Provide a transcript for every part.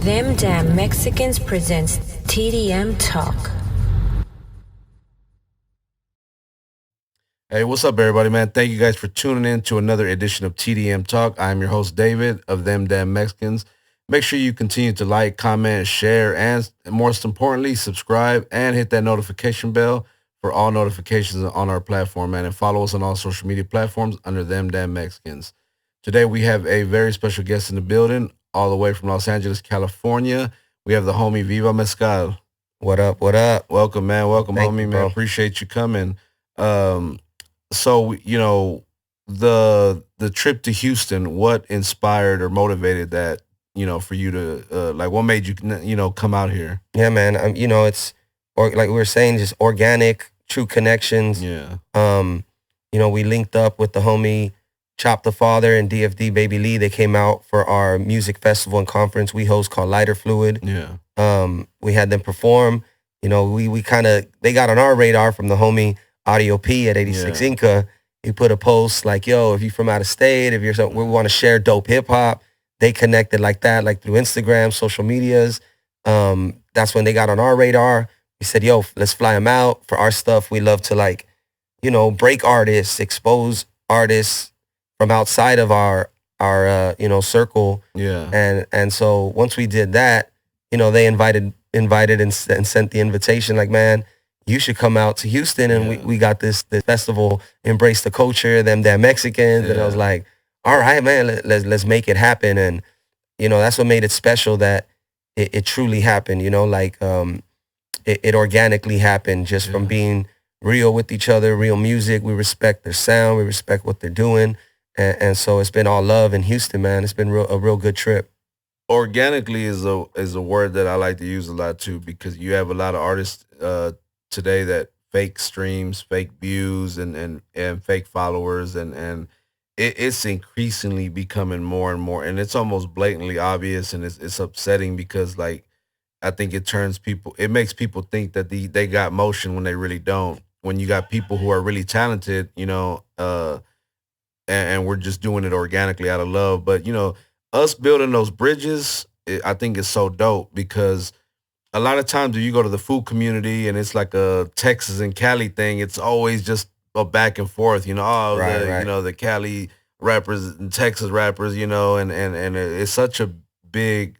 Them Damn Mexicans presents TDM Talk. Hey, what's up, everybody, man? Thank you guys for tuning in to another edition of TDM Talk. I'm your host, David, of Them Damn Mexicans. Make sure you continue to like, comment, share, and most importantly, subscribe and hit that notification bell for all notifications on our platform, man. And follow us on all social media platforms under Them Damn Mexicans. Today, we have a very special guest in the building, all the way from Los Angeles, California. We have the homie Viva Mescal. What up? What up? Welcome, man. Welcome, Thank homie, you, man. bro. Appreciate you coming. So the trip to Houston, what inspired or motivated that, for you to what made you come out here? Yeah, man. It's like we were saying, just organic, true connections. Yeah. We linked up with the homie Chop the Father and DFD Baby Lee. They came out for our music festival and conference we host called Lighter Fluid. Yeah. We had them perform. We kind of, they got on our radar from the homie Audio P at 86 Inca. He put a post like, yo, if you're from out of state, if you're we want to share dope hip hop. They connected like that, like through Instagram, social medias. That's when they got on our radar. We said, yo, let's fly them out for our stuff. We love to break artists, expose artists from outside of our circle. Yeah. And so once we did that, they invited and sent the invitation like, man, you should come out to Houston, and we got this festival, Embrace the Culture, Them Damn Mexicans, and I was like, all right, man, let's make it happen. And that's what made it special, that it truly happened. It organically happened just from being real with each other, real music. We respect their sound, we respect what they're doing, and so it's been all love in Houston, man. It's been a real good trip. Organically is a word that I like to use a lot too, because you have a lot of artists today that fake streams, fake views, and fake followers, and it's increasingly becoming more and more, and it's almost blatantly obvious, and it's upsetting because, like, I think it makes people think that they got motion when they really don't. When you got people who are really talented, and we're just doing it organically out of love. But us building those bridges, I think is so dope, because a lot of times when you go to the food community and it's like a Texas and Cali thing, it's always just a back and forth, Right. The Cali rappers and Texas rappers, and it's such a big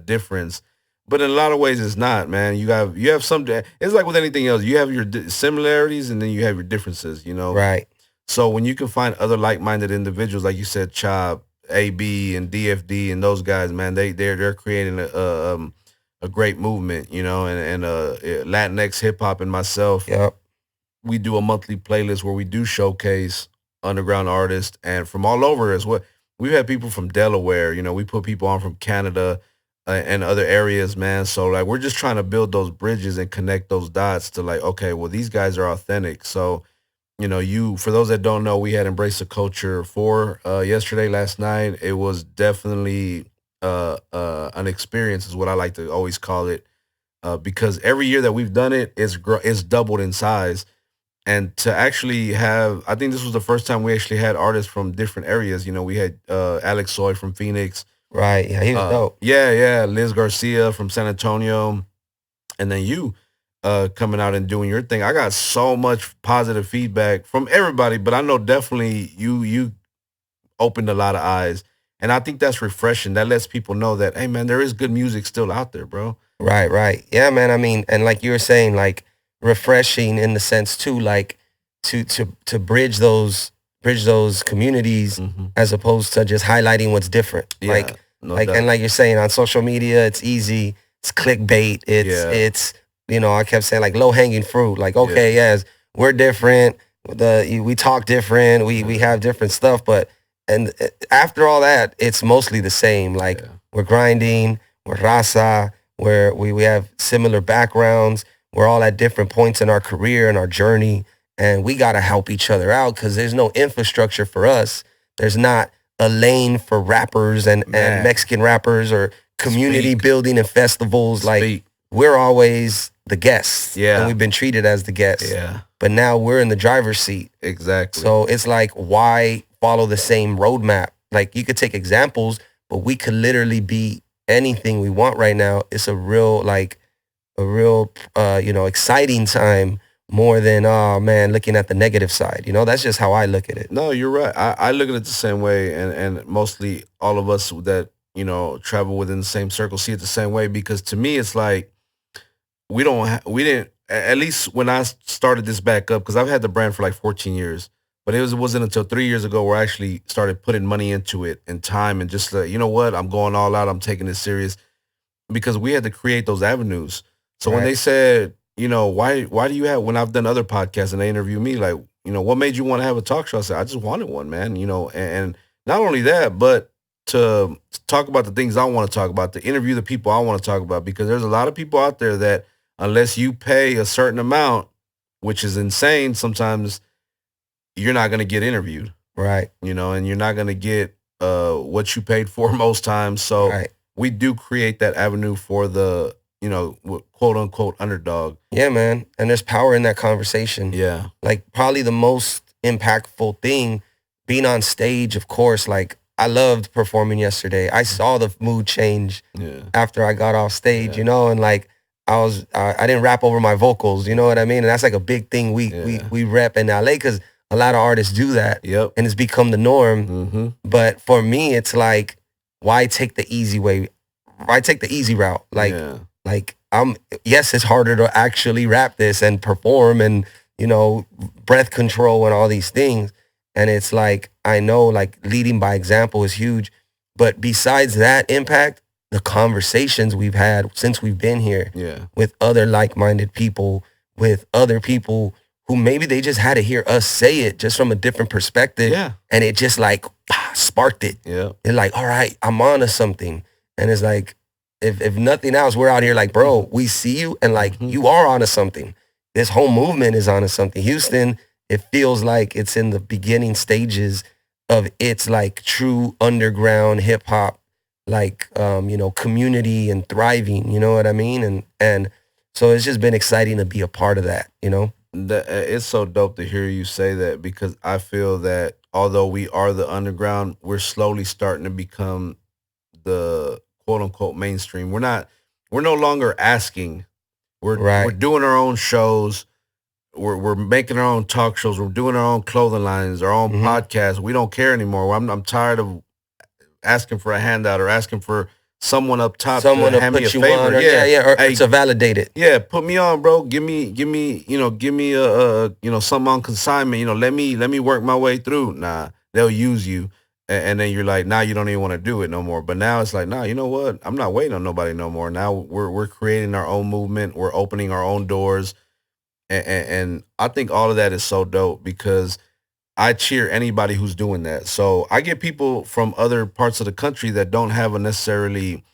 difference. But in a lot of ways, it's not, man. You have some. It's like with anything else. You have your similarities, and then you have your differences. Right. So when you can find other like-minded individuals, like you said, Chop, AB, and DFD, and those guys, man, they're creating a great movement, and Latinx hip hop, and myself. Yep. We do a monthly playlist where we do showcase underground artists and from all over as well. We've had people from Delaware, we put people on from Canada and other areas, man. So like, we're just trying to build those bridges and connect those dots to, like, okay, well, these guys are authentic. So, for those that don't know, we had Embrace the Culture for last night. It was definitely an experience, is what I like to always call it, because every year that we've done it, it's doubled in size. And to actually have, I think this was the first time we actually had artists from different areas. We had Alex Soy from Phoenix. Right. Yeah, he was dope. Yeah. Liz Garcia from San Antonio. And then you coming out and doing your thing. I got so much positive feedback from everybody, but I know definitely you opened a lot of eyes. And I think that's refreshing. That lets people know that, hey, man, there is good music still out there, bro. Right. Yeah, man. I mean, and like you were saying, like, refreshing in the sense too, like to bridge those communities, as opposed to just highlighting what's different. Yeah, And like you're saying, on social media, it's easy. It's clickbait. It's I kept saying, like, low hanging fruit. Like, okay, yes, we're different. We talk different. We have different stuff, but and after all that, it's mostly the same. Like, we're grinding, we're raza, we have similar backgrounds. We're all at different points in our career and our journey, and we got to help each other out, because there's no infrastructure for us. There's not a lane for rappers and Mexican rappers, or community building and festivals. Like, we're always the guests, and we've been treated as the guests. Yeah. But now we're in the driver's seat. Exactly. So it's like, why follow the same roadmap? Like, you could take examples, but we could literally be anything we want right now, it's a real exciting time more than, oh man, looking at the negative side. That's just how I look at it. No, you're right. I look at it the same way, and mostly all of us that travel within the same circle see it the same way. Because to me, it's like we didn't. At least when I started this back up, because I've had the brand for like 14 years, but it wasn't until 3 years ago where I actually started putting money into it and time and just like, you know what, I'm going all out. I'm taking this serious because we had to create those avenues. So when they said, why do you have, when I've done other podcasts and they interview me, like, what made you want to have a talk show? I said, I just wanted one, man, and not only that, but to talk about the things I want to talk about, to interview the people I want to talk about, because there's a lot of people out there that unless you pay a certain amount, which is insane, sometimes you're not going to get interviewed. Right. And you're not going to get what you paid for most times. So we do create that avenue for the, quote unquote underdog. Yeah, man. And there's power in that conversation. Yeah. Like probably the most impactful thing being on stage, of course, like I loved performing yesterday. I saw the mood change after I got off stage, and like I didn't rap over my vocals, you know what I mean? And that's like a big thing we rep in LA because a lot of artists do that. Yep. And it's become the norm. Mm-hmm. But for me, it's like, why take the easy way? Why take the easy route? Like yes, it's harder to actually rap this and perform and, breath control and all these things. And it's like, I know like leading by example is huge. But besides that impact, the conversations we've had since we've been here with other like-minded people, with other people who maybe they just had to hear us say it just from a different perspective. Yeah. And it just like sparked it. Yeah. They're like, all right, I'm on to something. And it's like, if nothing else, we're out here like, bro, we see you and like you are onto something. This whole movement is onto something. Houston, it feels like it's in the beginning stages of its like true underground hip hop, like community and thriving. You know what I mean? And so it's just been exciting to be a part of that. It's so dope to hear you say that, because I feel that although we are the underground, we're slowly starting to become the quote unquote mainstream. We're no longer asking. We're doing our own shows. We're making our own talk shows. We're doing our own clothing lines, our own podcasts. We don't care anymore. I'm tired of asking for a handout or asking for someone up top to hand me a favor. Or to validate it. Yeah, put me on, bro. Give me a something on consignment. Let me work my way through. Nah, they'll use you, and then you're like, now you don't even want to do it no more. But now it's like, nah, you know what? I'm not waiting on nobody no more. Now we're creating our own movement. We're opening our own doors, and I think all of that is so dope because I cheer anybody who's doing that. So I get people from other parts of the country that don't have a necessarily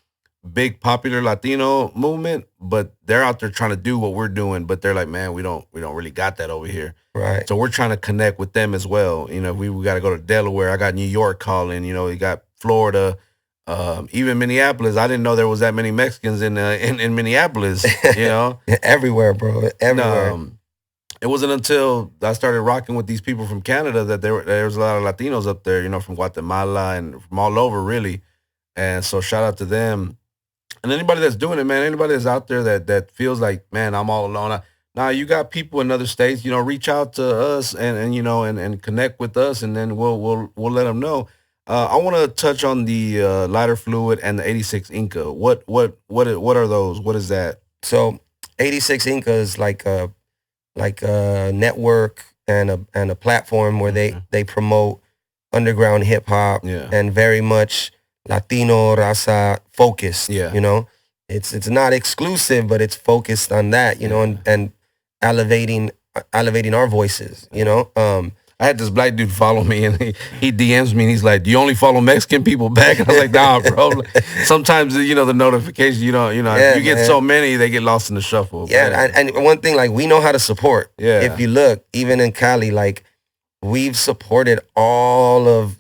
big popular Latino movement, but they're out there trying to do what we're doing. But they're like, man, we don't really got that over here. Right. So we're trying to connect with them as well. We got to go to Delaware. I got New York calling. You got Florida, even Minneapolis. I didn't know there was that many Mexicans in Minneapolis. Everywhere, bro. Everywhere. And, it wasn't until I started rocking with these people from Canada that there was a lot of Latinos up there, from Guatemala and from all over, really. And so shout out to them. And anybody that's doing it, man, anybody that's out there that feels like, man, I'm all alone. Now you got people in other states, reach out to us and connect with us, and then we'll let them know. I want to touch on the lighter fluid and the 86 Inca. What are those? What is that? So 86 Inca is like a network and a platform where they promote underground hip hop and very much Latino raza focused. It's not exclusive, but it's focused on that, and elevating our voices. I had this black dude follow me, and he DMs me, and he's like, "Do you only follow Mexican people back?" And I was like, "Nah, bro." Sometimes the notifications, you get so many, they get lost in the shuffle. Yeah, and one thing, like, we know how to support. Yeah. If you look, even in Cali, like, we've supported all of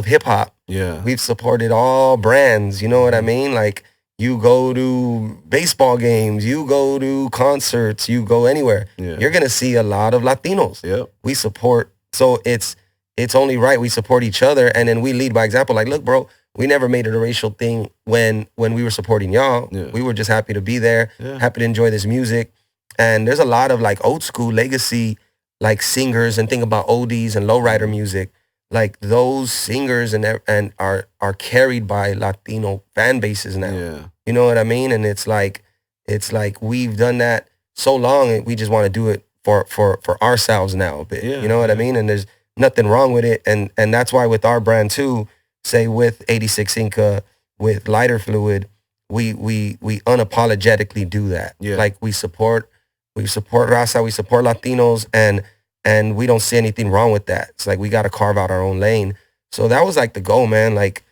hip hop. Yeah. We've supported all brands. You know what I mean? Like, you go to baseball games, you go to concerts, you go anywhere. Yeah. You're gonna see a lot of Latinos. Yep. We support, so it's only right we support each other, and then we lead by example. Like, look, bro, we never made it a racial thing when we were supporting y'all. Yeah. We were just happy to be there, happy to enjoy this music. And there's a lot of like old school legacy like singers, and think about oldies and lowrider music. Like those singers and are carried by Latino fan bases now. Yeah. You know what I mean? And it's like we've done that so long, and we just want to do it for ourselves now a bit. Yeah, you know what I mean? And there's nothing wrong with it. And that's why with our brand too, say with 86 Inca, with Lighter Fluid, we unapologetically do that. Yeah. Like we support Raza, we support Latinos, and we don't see anything wrong with that. It's like we got to carve out our own lane. So that was like the goal, man. Like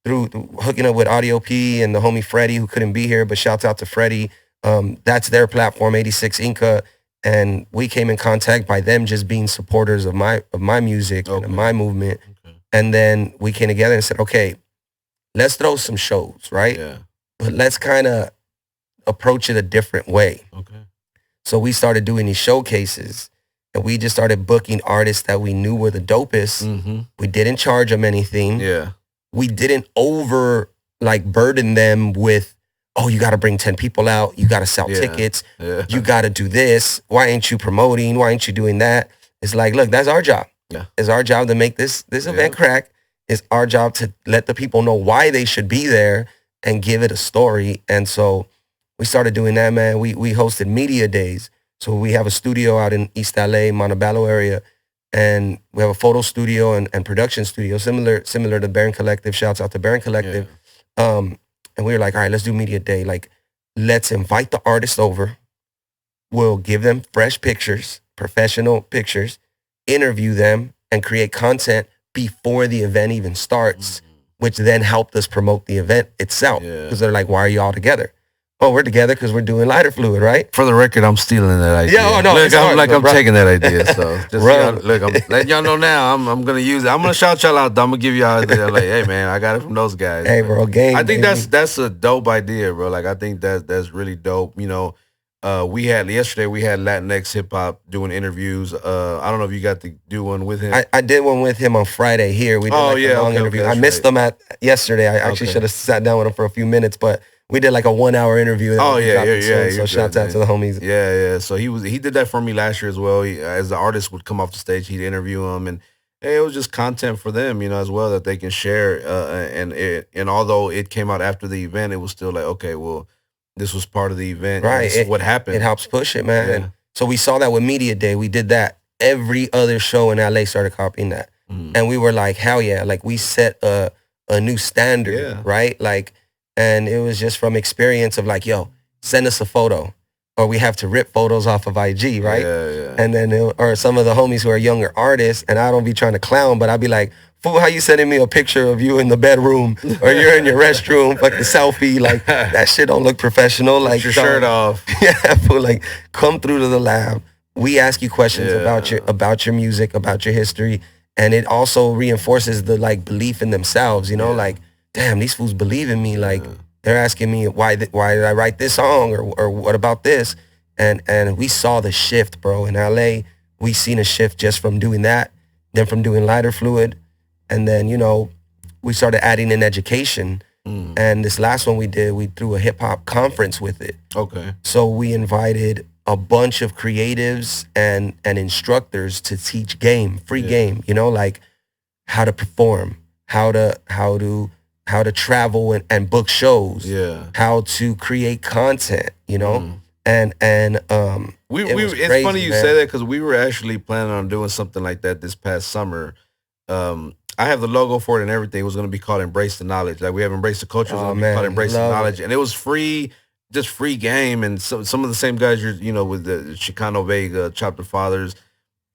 through hooking up with Audio P and the homie Freddie, who couldn't be here, but shouts out to Freddie. That's their platform, 86 Inca, and we came in contact by them just being supporters of my music and of my movement. Okay. And then we came together and said, okay, let's throw some shows, right? Yeah. But let's kind of approach it a different way. Okay. So we started doing these showcases, and we just started booking artists that we knew were the dopest. Mm-hmm. We didn't charge them anything. Yeah. We didn't burden them with, oh, you got to bring 10 people out. You got to sell tickets. Yeah. You got to do this. Why ain't you promoting? Why ain't you doing that? It's like, look, that's our job. Yeah. It's our job to make this event crack. It's our job to let the people know why they should be there and give it a story. And so we started doing that, man. We hosted media days. So we have a studio out in East LA, Montebello area, and we have a photo studio and production studio, similar to Baron Collective. Shouts out to Baron Collective. Yeah. And we were like, all right, let's do media day. Like, let's invite the artists over. We'll give them fresh pictures, professional pictures, interview them, and create content before the event even starts, which then helped us promote the event itself. Because they're like, why are you all together? Oh, we're together because we're doing Lighter Fluid, right? For the record, I'm stealing that idea. Yeah, oh no, look, I'm taking that idea. So just look, I'm letting y'all know now. I'm gonna use it. I'm gonna shout y'all out. I'm gonna give y'all idea. Like, hey man, I got it from those guys. Hey, bro, game. I think that's a dope idea, bro. Like, I think that's really dope. You know, yesterday we had Latinx hip hop doing interviews. I don't know if you got to do one with him. I did one with him on Friday here. We did a long interview. I missed them yesterday. I actually should have sat down with him for a few minutes, but we did like a 1 hour interview. Oh yeah. So shouts out to the homies. Yeah. So he did that for me last year as well. As the artist would come off the stage, he'd interview them, and it was just content for them, you know, as well, that they can share. And although it came out after the event, it was still like, okay, well, this was part of the event. Right. This is what happened. It helps push it, man. Yeah. So we saw that with Media Day. We did that. Every other show in LA started copying that, and we were like, hell yeah! Like we set a new standard, right? Like. And it was just from experience of like, yo, send us a photo, or we have to rip photos off of IG, right? Yeah. And then, or some of the homies who are younger artists, and I don't be trying to clown, but I'd be like, fool, how you sending me a picture of you in the bedroom, or you're in your restroom, like the selfie, like that shit don't look professional. Like your shirt off. Yeah, fool, like come through to the lab. We ask you questions about your music, about your history, and it also reinforces the like belief in themselves, you know, like. Damn, these fools believe in me. Like they're asking me why did I write this song or what about this? And we saw the shift, bro. In LA, we seen a shift just from doing that, then from doing Lighter Fluid, and then you know we started adding in education. And this last one we did, we threw a hip hop conference with it. Okay. So we invited a bunch of creatives and instructors to teach free game. You know, like how to perform, how to travel and book shows, how to create content, you know, and it's funny you say that because we were actually planning on doing something like that this past summer. I have the logo for it and everything. It was going to be called Embrace the Knowledge. Like we have Embrace the Culture. It was going to be called Embrace the Knowledge, and it was free, just free game. And some of the same guys with the Chicano Vega Chapter Fathers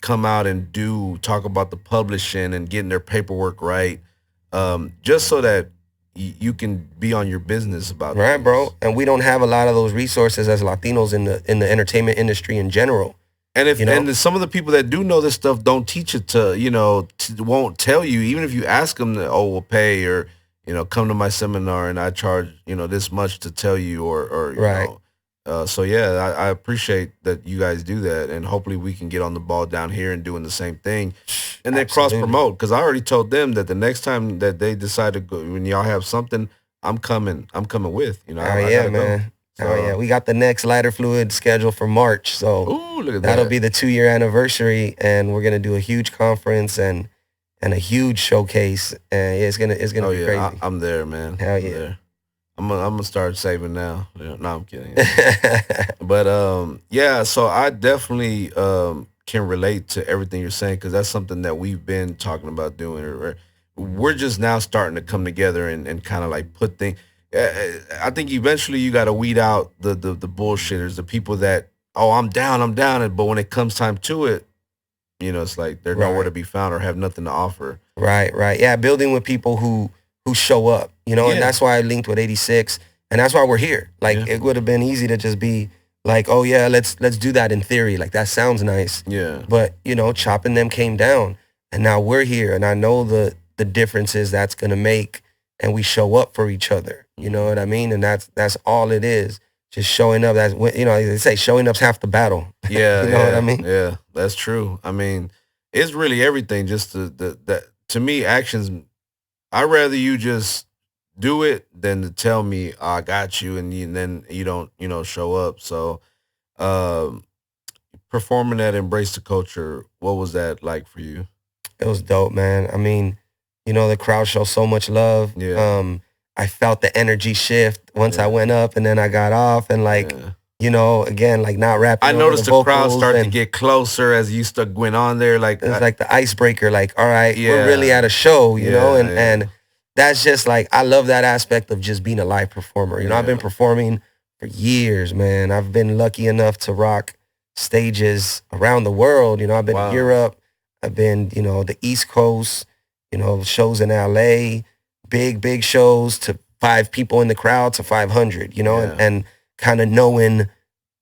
come out and talk about the publishing and getting their paperwork right, just so that you can be on your business about right, things. Bro. And we don't have a lot of those resources as Latinos in the entertainment industry in general. And and some of the people that do know this stuff don't teach it won't tell you, even if you ask them, we'll pay, or come to my seminar and I charge this much to tell you, or So yeah, I appreciate that you guys do that, and hopefully we can get on the ball down here and doing the same thing, and then cross Absolutely. promote. Because I already told them that the next time that they decide to go, when y'all have something, I'm coming. I'm coming with. You know, Oh I yeah, gotta man. go. Oh yeah, So, we got the next lighter fluid scheduled for March, so ooh, look at that'll that. be the 2-year anniversary, and we're gonna do a huge conference and a huge showcase, and yeah, it's gonna Oh be yeah, crazy. I'm there, man. Hell I'm yeah. there. I'm gonna start saving now. Yeah, no, I'm kidding. But yeah, so I definitely can relate to everything you're saying because that's something that we've been talking about doing. We're just now starting to come together and kind of like put things. I think eventually you got to weed out the bullshitters, the people that I'm down, but when it comes time to it, it's like they're nowhere to Right. be found or have nothing to offer. Right. Yeah, building with people who show up, and Yeah, that's why I linked with 86, and that's why we're here. Like yeah, it would have been easy to just be like, "Oh yeah, let's do that in theory." Like that sounds nice. yeah, But, chopping them came down, and now we're here, and I know the differences that's going to make, and we show up for each other. You know what I mean? And that's all it is. Just showing up. That's what, they say showing up's half the battle. yeah, You know what I yeah, mean? yeah. That's true. I mean, it's really everything. Just that to me, actions. I'd rather you just do it than to tell me I got you, and then you don't, show up. So, um, performing at Embrace the Culture, what was that like for you? It was dope, man. I mean, the crowd showed so much love. Yeah, I felt the energy shift once I yeah, went up and then I got off, and like, yeah. again, like not I rapping over the noticed the crowd vocals, start to and get closer as you stuck went on there. Like, it was like the icebreaker, like, all right, we're really yeah, at a show, yeah, and yeah, that's just like I love that aspect of just being a live performer. I've been yeah. performing for years, man. I've been lucky enough to rock stages around the world. I've been to Wow. Europe, I've been, the East Coast, shows in LA, big shows to 5 people in the crowd to 500, and, Yeah. kind of knowing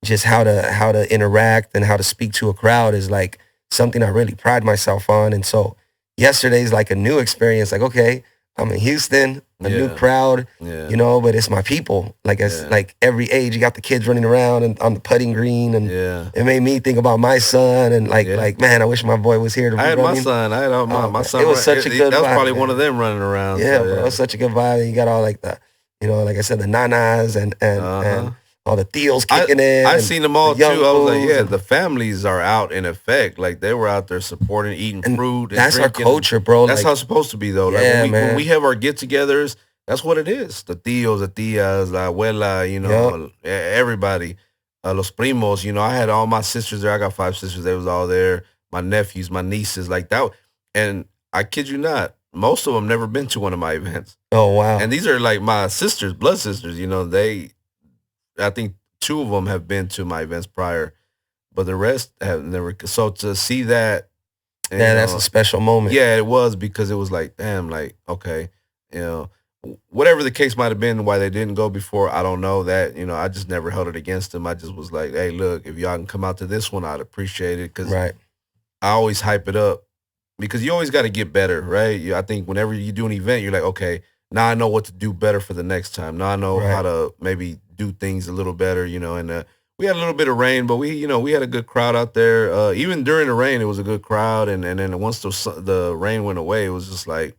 just how to interact and how to speak to a crowd is like something I really pride myself on. And so yesterday's like a new experience. Like, okay, I'm in Houston, a new Yeah. crowd, Yeah. but it's my people. Like it's Yeah. like every age, you got the kids running around and on the putting green, and Yeah. it made me think about my son and like Yeah. like man, I wish my boy was here to I be had my running. son. I had my Oh my man, son. it was such a good That was vibe, probably one of man. them running around. Yeah, So bro, yeah. it's such a good vibe. You got all like the, like I said, the nanas and Uh-huh. all the theos I kicking in. I And seen them the all young too. I was like, bulls yeah, and the families are out in effect. Like they were out there supporting, eating And fruit and that's our drinking. culture, bro. That's Like, how it's supposed to be though. Like yeah, when we man. have our get-togethers, that's what it is. The tios, the tias, la abuela, Yep. everybody, los primos. I had all my sisters there. I got 5 sisters. They was all there. My nephews, my nieces, like that. And I kid you not, most of them never been to one of my events. Oh, wow. And these are like my sisters, blood sisters. I think 2 of them have been to my events prior, but the rest have never. So to see that, and, Yeah, that's a special moment. yeah, it was because it was like, damn, like, okay, whatever the case might have been, why they didn't go before, I don't know that, I just never held it against them. I just was like, hey, look, if y'all can come out to this one, I'd appreciate it because Right. I always hype it up because you always got to get better, right? I think whenever you do an event, you're like, okay, now I know what to do better for the next time. Now I know how Right. to maybe do things a little better, and we had a little bit of rain, but we had a good crowd out there. Even during the rain, it was a good crowd. And then once the rain went away, it was just like,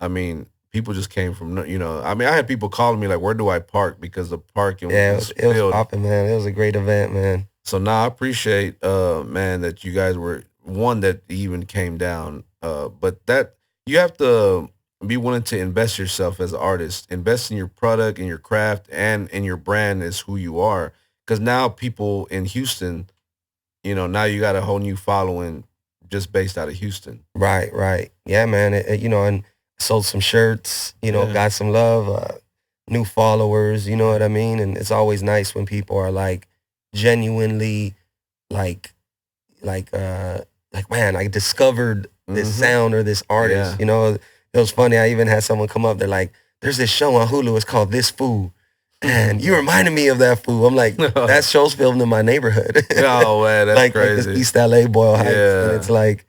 I mean, people just came from, I mean, I had people calling me like, where do I park? Because the parking Yeah, was it was filled. popping, man. It was a great event, man. So now I appreciate, man, that you guys were one that even came down. But that you have to be willing to invest yourself as an artist, invest in your product, in your craft, and in your brand is who you are. Because now people in Houston, now you got a whole new following just based out of Houston. Right. Yeah, man. And sold some shirts, Yeah. got some love, new followers, you know what I mean? And it's always nice when people are like genuinely like man, I discovered this Mhm. sound or this artist. Yeah. It was funny. I even had someone come up. They're like, "There's this show on Hulu. It's called This Fool." And you reminded me of that fool. I'm like, that show's filmed in my neighborhood. Oh man, that's like crazy. this East LA, Boyle Heights. And Yeah. it's like,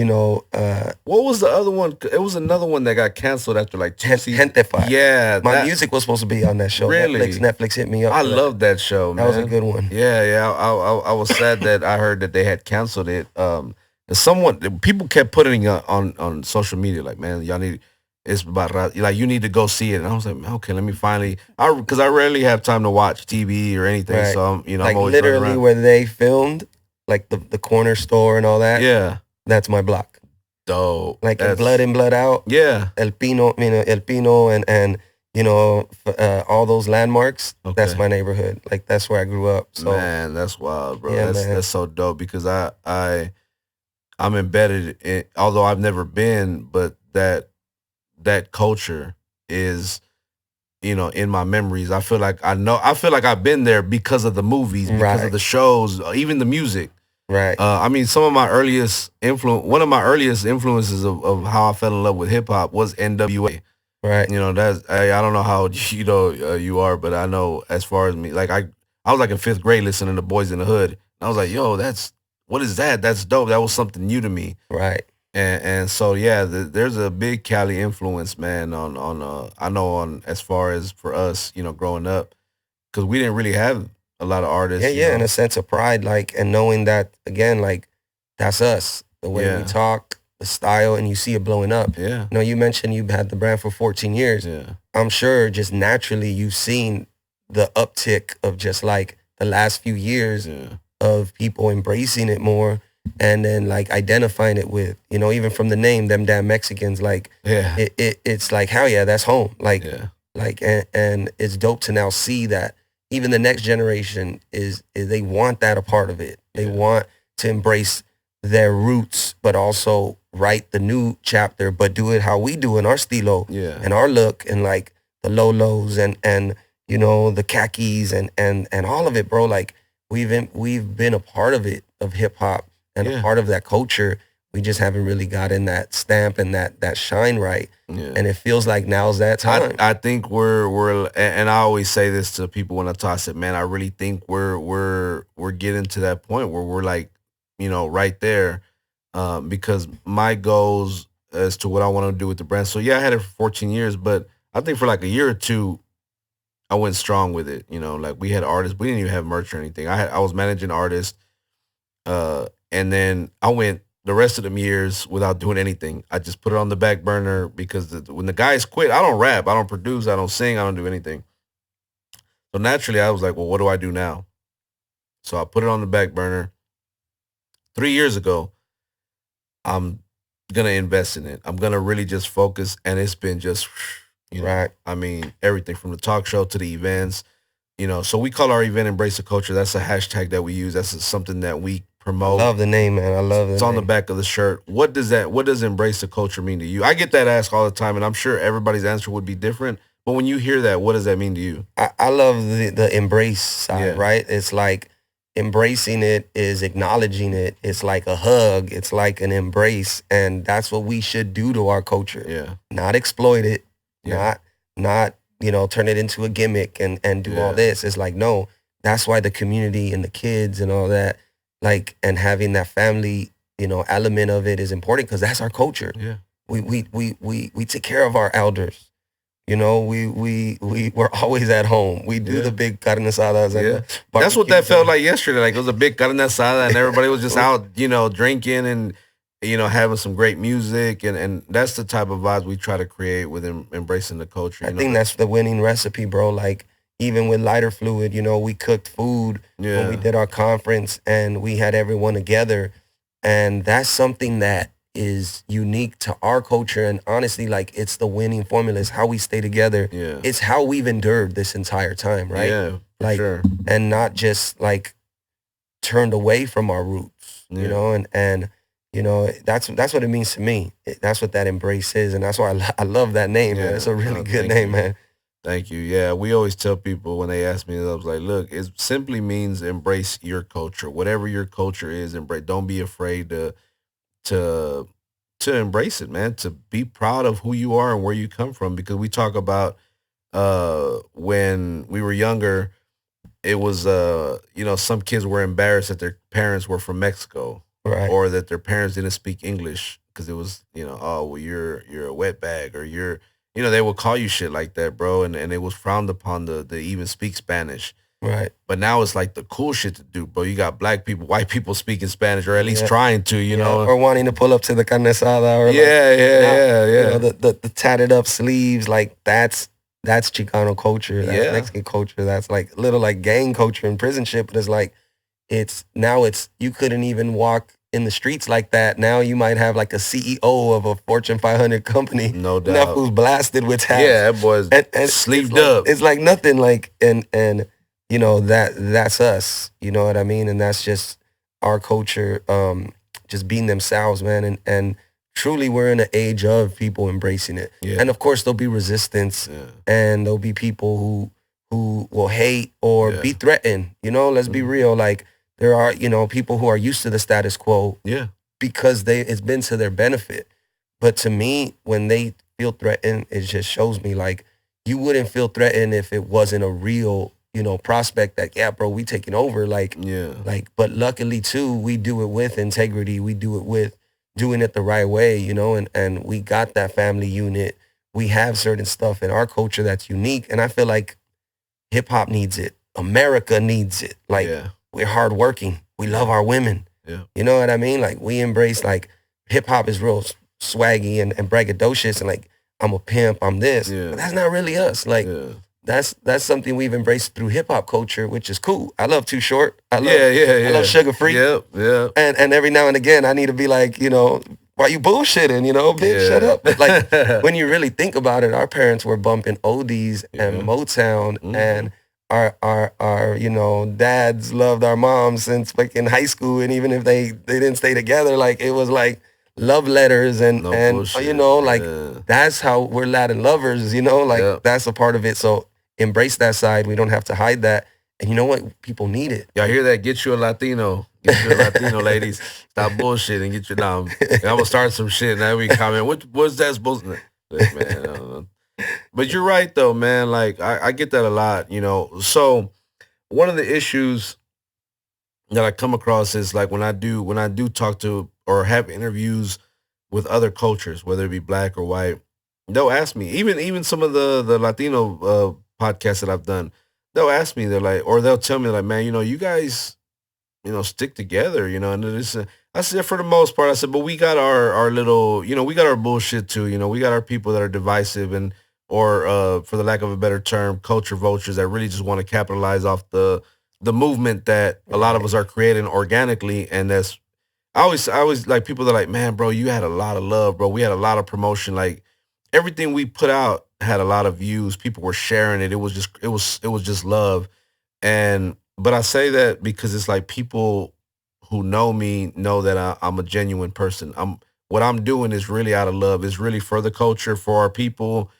What was the other one? It was another one that got canceled after like 2 seasons. Gentefied. Yeah, My music was supposed to be on that show. Really? Netflix hit me up. I love that show, man. That was a good one. Yeah. I was sad that I heard that they had canceled it. People kept putting it on social media, like, man, y'all need. It's about like you need to go see it. And I was like, okay, let me finally. Because I rarely have time to watch TV or anything. Right. So I'm like always literally where they filmed, like the corner store and all that. Yeah, that's my block. Dope. Like Blood In Blood Out. Yeah, El Pino, and all those landmarks. Okay. That's my neighborhood. Like that's where I grew up. So man, that's wild, bro. Yeah, that's so dope because I'm embedded in, although I've never been, but that culture is, in my memories. I feel like I've been there because of the movies, because of the shows, even the music. Right. I mean, one of my earliest influences of how I fell in love with hip hop was NWA. Right. I don't know how you are, but I know as far as me, like I was like in 5th grade listening to Boys in the Hood. And I was like, yo, what is that? That's dope. That was something new to me. Right. And so yeah, there's a big Cali influence, man. On as far as for us, growing up, because we didn't really have a lot of artists. Yeah, and a sense of pride, like, and knowing that again, like, that's us. The way we talk, the style, and you see it blowing up. Yeah. You mentioned you've had the brand for 14 years. Yeah. I'm sure just naturally you've seen the uptick of just like the last few years of people embracing it more. And then like identifying it with, even from the name, them damn Mexicans, like it's like, hell yeah, that's home. Like, and it's dope to now see that even the next generation is they want that a part of it. They want to embrace their roots, but also write the new chapter, but do it how we do in our stilo and our look and like the lolos and the khakis and all of it, bro. Like we've been a part of it, of hip hop. And a part of that culture, we just haven't really gotten that stamp and that shine right. Yeah. And it feels like now's that time. I think we're and I always say this to people when I talk. I said, man, I really think we're getting to that point where we're like, right there, because my goals as to what I want to do with the brand. So yeah, I had it for 14 years, but I think for like a year or two, I went strong with it. Like we had artists, we didn't even have merch or anything. I was managing artists. And then I went the rest of them years without doing anything. I just put it on the back burner because when the guys quit, I don't rap, I don't produce, I don't sing, I don't do anything. So naturally, I was like, well, what do I do now? So I put it on the back burner. 3 years ago, I'm going to invest in it. I'm going to really just focus. And it's been just, right. I mean, everything from the talk show to the events, so we call our event Embrace the Culture. That's a hashtag that we use. That's something that we promote. I love the name, man. I love it. It's on the back of the shirt. What does Embrace the Culture mean to you? I get that asked all the time, and I'm sure everybody's answer would be different. But when you hear that, what does that mean to you? I love the embrace side, right? It's like embracing it is acknowledging it. It's like a hug. It's like an embrace. And that's what we should do to our culture. Yeah. Not exploit it. Yeah. Not turn it into a gimmick and do all this. It's like, no, that's why the community and the kids and all that, like, and having that family, element of it is important because that's our culture. Yeah. We take care of our elders. We're always at home. We do the big carne asadas. Yeah. That's what that felt like yesterday. Like it was a big carne asada and everybody was just out, drinking and, having some great music. And that's the type of vibes we try to create with embracing the culture. I think that's the winning recipe, bro. Like even with Lighter Fluid, we cooked food when we did our conference and we had everyone together. And that's something that is unique to our culture. And honestly, like it's the winning formula. It's how we stay together. Yeah. It's how we've endured this entire time, right? Yeah, like, sure. And not just like turned away from our roots, and that's what it means to me. That's what that embrace is. And that's why I love that name, man. It's a really good name, man. Thank you. Yeah, we always tell people when they ask me, I was like, look, it simply means embrace your culture. Whatever your culture is, embrace. Don't be afraid to embrace it, man. To be proud of who you are and where you come from. Because we talk about when we were younger, it was some kids were embarrassed that their parents were from Mexico Right. or that their parents didn't speak English because it was, oh, well, you're a wetbag, or they would call you shit like that, bro, and it was frowned upon to even speak Spanish. Right. But now it's like the cool shit to do, bro. You got black people, white people speaking Spanish, or at least Yeah. trying to, you know. or wanting to pull up to the carne asada, or Yeah. the tatted up sleeves, like that's Chicano culture, that's Yeah. Mexican culture, that's like little like gang culture and prison shit. But it's like it's you couldn't even walk in the streets like that. Now you might have like a CEO of a Fortune 500 company, No doubt. now who's blasted with tats. Yeah, that boy's and sleeved it's like, up. It's like nothing, like and that's us. You know what I mean? And that's just our culture, just being themselves, man. And truly, we're in an age of people embracing it. Yeah. And of course, there'll be resistance, and there'll be people who will hate or be threatened. Let's be real. Like, there are, people who are used to the status quo. Yeah. Because it's been to their benefit. But to me, when they feel threatened, it just shows me like you wouldn't feel threatened if it wasn't a real, prospect that, yeah, bro, we taking over. But luckily too, we do it with integrity. We do it with doing it the right way, and we got that family unit. We have certain stuff in our culture that's unique. And I feel like hip hop needs it. America needs it. We're hardworking. We love our women. Yeah. You know what I mean? Like, we embrace, like, hip hop is real swaggy and braggadocious, and like, I'm a pimp, I'm this. Yeah. But that's not really us. Like, that's something we've embraced through hip hop culture, which is cool. I love Too Short. I love Sugar Free. Yeah. And every now and again, I need to be like, why you bullshitting? Bitch, shut up. But like, when you really think about it, our parents were bumping oldies and Motown, and our dads loved our moms since like in high school, and even if they didn't stay together, like, it was like love letters and bullshit. That's how we're Latin lovers, that's a part of it. So embrace that side. We don't have to hide that. And you know what? People need it. Y'all hear that? Get you a Latino. Get you a Latino, ladies. Stop bullshitting. Get you down. I'm gonna start some shit, and every comment, what's that supposed to? Like, man, I don't know. But you're right though, man. Like, I get that a lot, So one of the issues that I come across is like when I do talk to or have interviews with other cultures, whether it be black or white, they'll ask me, even some of the Latino podcasts that I've done, they'll ask me, they're like, or they'll tell me like, man, you guys, stick together, and it's I said, for the most part, I said, but we got our little, we got our bullshit too, we got our people that are divisive or for the lack of a better term, culture vultures that really just want to capitalize off the movement that a lot of us are creating organically. And that's, I always like people that are like, man, bro, you had a lot of love, bro. We had a lot of promotion. Like, everything we put out had a lot of views. People were sharing it. It was just love. But I say that because it's like people who know me know that I'm a genuine person. What I'm doing is really out of love. It's really for the culture, for our people,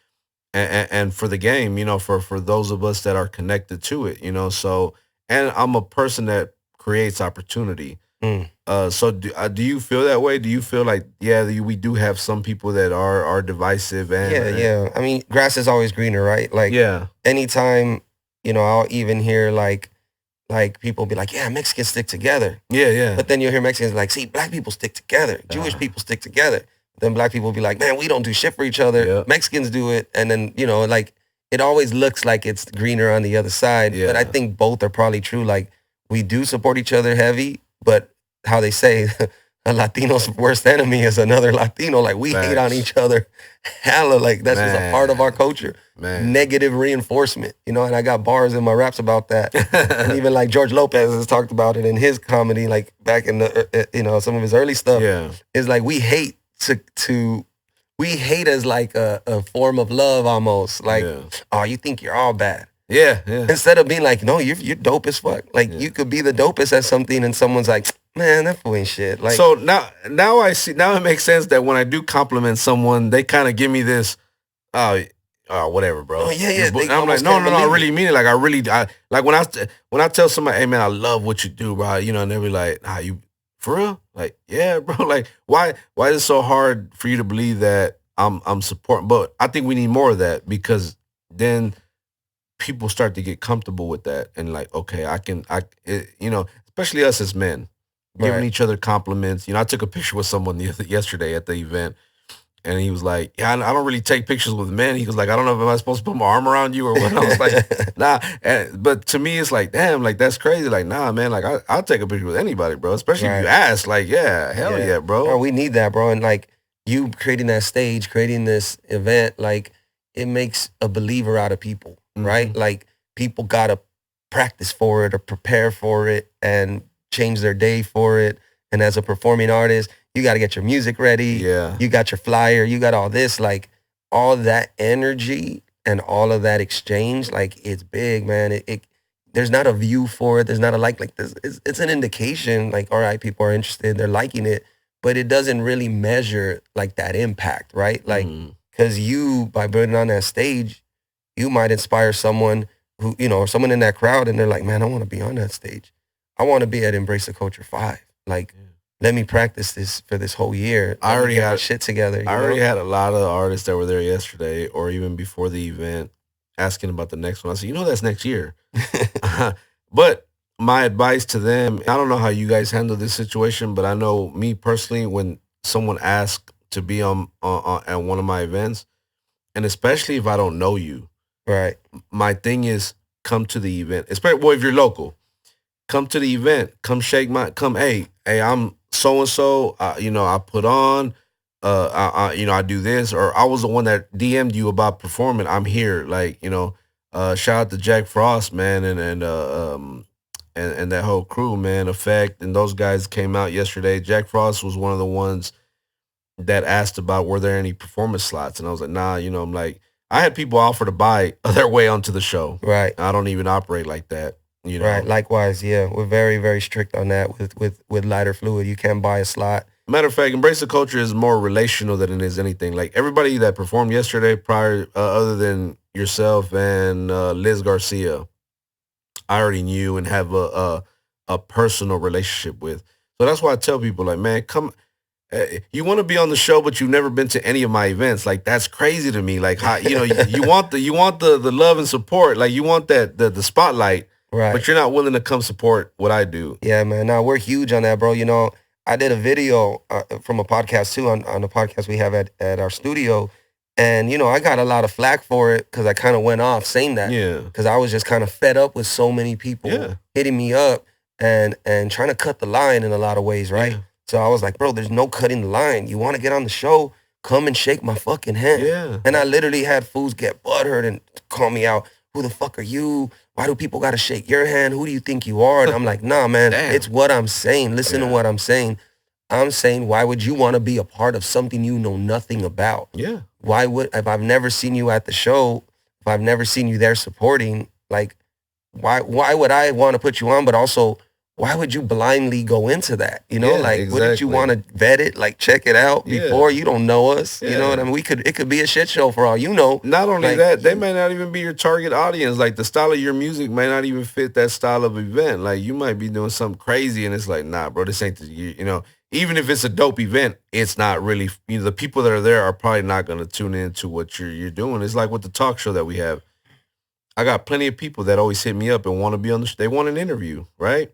and for the game, for those of us that are connected to it, So, and I'm a person that creates opportunity. So do you feel that way? Do you feel like, we do have some people that are divisive and I mean, grass is always greener, right? Like, anytime, I'll even hear like people be like, yeah, Mexicans stick together. Yeah. But then you'll hear Mexicans like, see, black people stick together. Jewish people stick together. Then black people be like, man, we don't do shit for each other. Yeah. Mexicans do it. And then, like, it always looks like it's greener on the other side. Yeah. But I think both are probably true. Like, we do support each other heavy, but how they say, a Latino's worst enemy is another Latino. Like, we hate on each other hella. Like, that's just a part of our culture. Man. Negative reinforcement, and I got bars in my raps about that. And even like George Lopez has talked about it in his comedy, like back in the, some of his early stuff. Yeah. Is like, we hate we hate as like a form of love almost. Like, oh, you think you're all bad. Yeah. Instead of being like, no, you're dope as fuck. Like, you could be the dopest at something and someone's like, man, that fool ain't shit. Like, so now I see, now it makes sense that when I do compliment someone, they kind of give me this, whatever, bro. Oh, yeah. I'm like, no, I really mean it. Like, like when I tell somebody, hey man, I love what you do, bro. And they be like, you for real? Like, yeah, bro. Like, why is it so hard for you to believe that I'm supporting? But I think we need more of that, because then people start to get comfortable with that and like, okay, especially us as men. giving each other compliments. You know, I took a picture with someone yesterday at the event, and he was like, "Yeah, I don't really take pictures with men." He was like, "I don't know if am I supposed to put my arm around you or what." I was like, "Nah." But to me, it's like, damn, like that's crazy. Like, nah, man. Like, I'll take a picture with anybody, bro. Especially if you ask. Like, yeah, hell yeah, bro. No, we need that, bro. And like you creating that stage, creating this event, like it makes a believer out of people, right? Like people gotta practice for it or prepare for it and change their day for it. And as a performing artist, you got to get your music ready. Yeah. You got your flyer. You got all this, like all that energy and all of that exchange. Like it's big, man. There's not a view for it. There's not a like this. It's an indication. Like, all right, people are interested. They're liking it, but it doesn't really measure like that impact, right? Like, because you by putting on that stage, you might inspire someone who, you know, or someone in that crowd, and they're like, man, I want to be on that stage. I want to be at Embrace the Culture 5. Like, let me practice this for this whole year. I already had shit together. I already had a lot of artists that were there yesterday or even before the event asking about the next one. I said, you know, that's next year. But my advice to them, I don't know how you guys handle this situation, but I know me personally, when someone asks to be on at one of my events, and especially if I don't know you, right? My thing is come to the event. Especially, well, if you're local, come to the event. Come shake my. Come, hey, I'm so and so. You know, I put on. You know, I do this, or I was the one that DM'd you about performing. I'm here. Like, you know, shout out to Jack Frost, man, and that whole crew, man, Effect, and those guys came out yesterday. Jack Frost was one of the ones that asked about were there any performance slots, and I was like, nah, you know, I'm like, I had people offer to buy their way onto the show. Right. I don't even operate like that. You know? Right. Likewise, yeah, we're very, very strict on that with lighter fluid. You can't buy a slot. Matter of fact, Embrace the Culture is more relational than it is anything. Like everybody that performed yesterday, prior, other than yourself and Liz Garcia, I already knew and have a personal relationship with. So that's why I tell people, like, man, come. You want to be on the show, but you've never been to any of my events. Like that's crazy to me. Like, how, you know, you want the love and support. Like you want the spotlight, right? But you're not willing to come support what I do. Yeah, man. Now we're huge on that, bro. You know, I did a video from a podcast too on the podcast we have at our studio, and you know, I got a lot of flack for it because I kind of went off saying that. Yeah. Because I was just kind of fed up with so many people hitting me up and trying to cut the line in a lot of ways, right? Yeah. So I was like, bro, there's no cutting the line. You want to get on the show? Come and shake my fucking hand. Yeah. And I literally had fools get butthurt and call me out. Who the fuck are you? Why do people got to shake your hand? Who do you think you are? And I'm like, nah, man, it's what I'm saying. Listen to what I'm saying. I'm saying, why would you want to be a part of something you know nothing about? Yeah. Why would, if I've never seen you at the show, if I've never seen you there supporting, like, why would I want to put you on? But also, why would you blindly go into that? You know, wouldn't you want to vet it, like check it out before? You don't know us. You know what I mean? It could be a shit show for all you know. Not only that, they may not even be your target audience. Like the style of your music may not even fit that style of event. Like you might be doing something crazy and it's like, nah, bro, this ain't the, you know, even if it's a dope event, it's not really, you know, the people that are there are probably not going to tune into what you're doing. It's like with the talk show that we have. I got plenty of people that always hit me up and want to be on the they want an interview, right?